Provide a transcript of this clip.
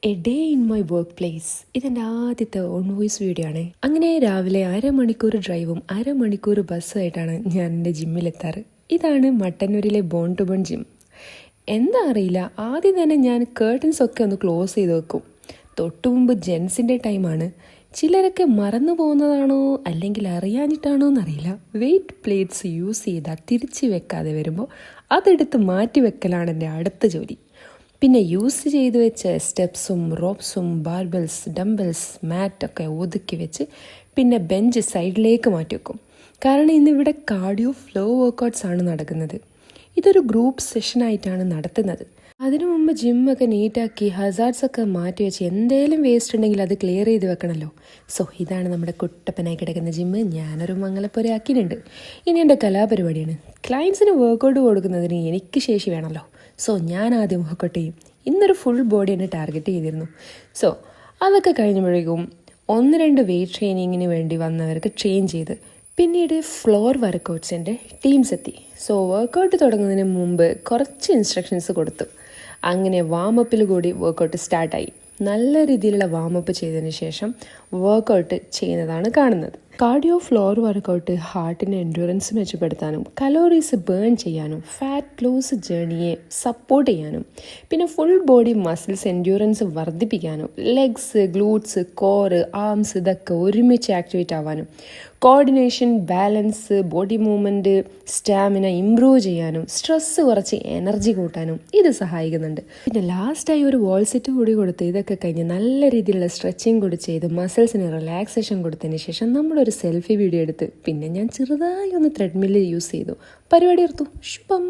A day in my work place. ഇതെൻ്റെ ആദ്യത്തെ on voice video ആണ്. അങ്ങനെ രാവിലെ അരമണിക്കൂർ ഡ്രൈവും അരമണിക്കൂർ ബസ്സുമായിട്ടാണ് ഞാൻ എൻ്റെ ജിമ്മിലെത്താറ്. ഇതാണ് മട്ടന്നൂരിലെ ബോൺ ടു ബോൺ ജിം. എന്താ അറിയില്ല, ആദ്യം തന്നെ ഞാൻ കേർട്ടൻസ് ഒക്കെ ഒന്ന് ക്ലോസ് ചെയ്ത് വെക്കും. തൊട്ടു മുമ്പ് ജെൻസിൻ്റെ ടൈമാണ്. ചിലരൊക്കെ മറന്നു പോകുന്നതാണോ അല്ലെങ്കിൽ അറിയാഞ്ഞിട്ടാണോ എന്നറിയില്ല, വെയിറ്റ് പ്ലേറ്റ്സ് യൂസ് ചെയ്താൽ തിരിച്ച് വെക്കാതെ വരുമ്പോൾ അതെടുത്ത് മാറ്റി വെക്കലാണ് എൻ്റെ അടുത്ത ജോലി. പിന്നെ യൂസ് ചെയ്ത് വെച്ച സ്റ്റെപ്സും റോപ്സും ബാർബെൽസ് ഡംബെൽസ് മാറ്റൊക്കെ ഒതുക്കി വെച്ച് പിന്നെ ബെഞ്ച് സൈഡിലേക്ക് മാറ്റി വെക്കും. കാരണം ഇന്നിവിടെ കാർഡിയോ ഫ്ലോ വർക്കൗട്ട്സ് ആണ് നടക്കുന്നത്. ഇതൊരു ഗ്രൂപ്പ് സെഷനായിട്ടാണ് നടത്തുന്നത്. അതിനു മുമ്പ് ജിമ്മൊക്കെ നീറ്റാക്കി ഹസാർഡ്സൊക്കെ മാറ്റി വെച്ച് എന്തേലും വേസ്റ്റ് ഉണ്ടെങ്കിൽ അത് ക്ലിയർ ചെയ്ത് വെക്കണമല്ലോ. സോ ഇതാണ് നമ്മുടെ കുട്ടപ്പനായി കിടക്കുന്ന ജിമ്മ്. ഞാനൊരു മംഗലപ്പുര ആക്കിയിട്ടുണ്ട്. ഇനി എൻ്റെ കലാപരിപാടിയാണ്. ക്ലയൻസിന് വർക്കൗട്ട് കൊടുക്കുന്നതിന് എനിക്ക് ശേഷി വേണമല്ലോ. സോ ഞാൻ ആദ്യം വർക്കൗട്ട് ചെയ്യും. ഇന്നൊരു ഫുൾ ബോഡി എന്നെ ടാർഗറ്റ് ചെയ്തിരുന്നു. സോ അതൊക്കെ കഴിഞ്ഞപ്പോഴേക്കും 1-2 വെയിറ്റ് ട്രെയിനിങ്ങിന് വേണ്ടി വന്നവർക്ക് ട്രെയിൻ ചെയ്ത് പിന്നീട് ഫ്ലോർ വർക്കൗട്ട്സിൻ്റെ ടീംസ് എത്തി. സോ വർക്കൗട്ട് തുടങ്ങുന്നതിന് മുമ്പ് കുറച്ച് ഇൻസ്ട്രക്ഷൻസ് കൊടുത്തു. അങ്ങനെ വാമപ്പിൽ കൂടി വർക്കൗട്ട് സ്റ്റാർട്ടായി. നല്ല രീതിയിലുള്ള വാമപ്പ് ചെയ്തതിന് ശേഷം വർക്കൗട്ട് ചെയ്യുന്നതാണ് കാണുന്നത്. കാർഡിയോ ഫ്ലോർ വർക്കൗട്ട് ഹാർട്ടിൻ്റെ എൻഡ്യൂറൻസ് മെച്ചപ്പെടുത്താനും കലോറീസ് ബേൺ ചെയ്യാനും ഫാറ്റ് ലോസ് ജേണിയെ സപ്പോർട്ട് ചെയ്യാനും പിന്നെ ഫുൾ ബോഡി മസിൽസ് എൻഡ്യൂറൻസ് വർദ്ധിപ്പിക്കാനും ലെഗ്സ് ഗ്ലൂട്ട്സ് കോറ് ആംസ് ഇതൊക്കെ ഒരുമിച്ച് ആക്ടിവേറ്റ് ആവാനും coordination balance body movement stamina improve ചെയ്യാനും സ്ട്രെസ്സ് കുറച്ച് എനർജി കൂട്ടാനും ഇത് സഹായിക്കുന്നുണ്ട്. പിന്നെ ലാസ്റ്റായി ഒരു വാൾ സെറ്റ് കൂടി കൊടുത്ത് ഇതൊക്കെ കഴിഞ്ഞ് നല്ല രീതിയിലുള്ള സ്ട്രെച്ചിങ് കൂടി ചെയ്ത് മസിൽസിന് റിലാക്സേഷൻ കൊടുത്തതിന് ശേഷം നമ്മളൊരു സെൽഫി വീഡിയോ എടുത്ത് പിന്നെ ഞാൻ ചെറുതായി ഒന്ന് ത്രെഡ്മില്ല് യൂസ് ചെയ്തു. പരിപാടി എടുത്തു. ശുഭം.